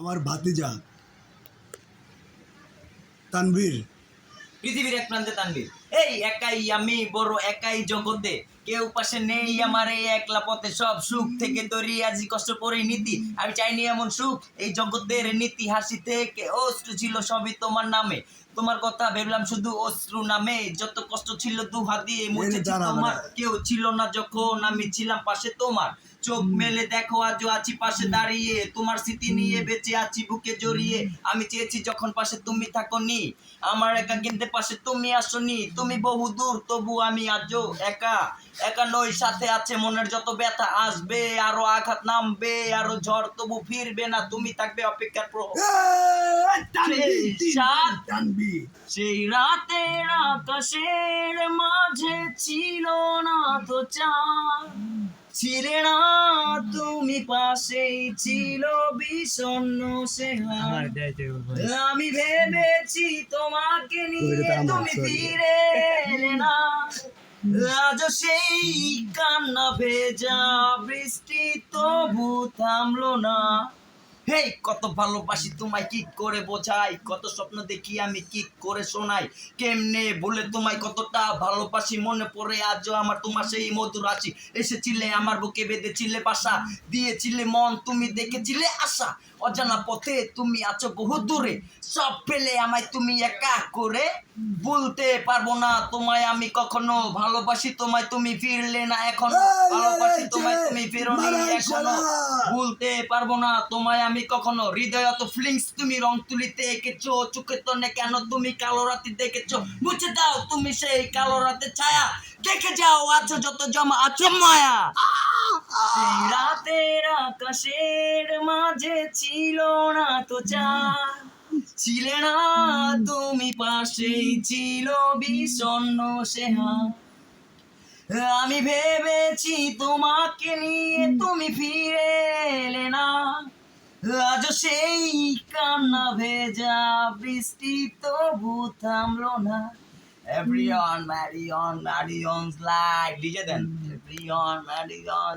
আমার ভাতিজা তানভীর। পৃথিবীর এক প্রান্তে তানভীর। এই একাই আমি বড় একাই জগতে, কেউ পাশে নেই আমার এই একলা পথে, সব সুখ থেকে তৈরি আজি কষ্ট করে নীতি, আমি চাইনি এমন সুখ এই জগতের নীতি, হাসি থেকে অশ্রু ছিল সবই তোমার নামে, তোমার কথা ভেবলাম শুধু অশ্রু নামে, যত কষ্ট ছিল দু হাত দিয়ে মুছেছি তোমার, কেউ ছিল না যখন আমি ছিলাম পাশে তোমার, চোখ মেলে দেখো আজও আছি পাশে দাঁড়িয়ে, তোমার স্মৃতি নিয়ে বেঁচে আছি বুকে জড়িয়ে, আমি চেয়েছি যখন পাশে তুমি থাকোনি, আমার একা কিনতে পাশে তুমি আসনি, তুমি বহু দূর তবু আমি আজও একা, একা নই সাথে আছে মনের যত ব্যথা, আসবে আরো আঘাত নামবে আরো ঝড় তবু ফিরবে না, তুমি থাকবে অপেক্ষার সেই রাতের আকাশের মাঝে ছিল না তো চাঁদ, ছিলে না তুমি পাশেই ছিল বিষণ্ণ সে হাত, আমি ভেবেছি তোমাকে নিয়ে তুমি ফিরে এলে না, আজ সেই কান্না ভেজা বৃষ্টি তবু থামলো না, হেই কত ভালোবাসি তোমায় কি করে বোঝাই, কত স্বপ্ন দেখি আমি কি করে শোনাই, কেমনে বলে তোমায় কতটা ভালোবাসি, মনে পড়ে আজও আমার তোমার সেই মধুর হাসি, এসেছিলে আমার বুকে বেঁধেছিলে বাসা, দিয়েছিলে মন তুমি দেখেছিলে আশা, অজানা পথে তুমি আছো বহু দূরে, সব ফেলে আমায় তুমি একা করে, বলতে পারবো না তোমায় আমি কখনো, ভালোবাসি তোমায় তুমি ফিরলে না এখনো, ভালোবাসি তোমায় তুমি ফেরোনি এখনো, ভুলতে পারবো না তোমায় আমি কখনো, হৃদয় অত ফিলিংস তুমি রং তুলিতে এঁকেছো, চোখে তনে কেন তুমি কালো রাতে দেখেছো, মুছে দাও তুমি সেই কালো রাতে ছায়া, দেখে যাও আছো যত জমা আছো মায়া, সেই রাতের আকাশের মাঝে ছিল না তো চাঁদ, ছিলে না তুমি পাশেই ছিল বিষণ্ণ সে হাত, আমি ভেবেছি তোমাকে নিয়ে তুমি ফিরে এলে না, আজ সেই কান্না ভেজা বৃষ্টি তবু থামলো না, everyone marry on marry on's like DJ then everyone marry on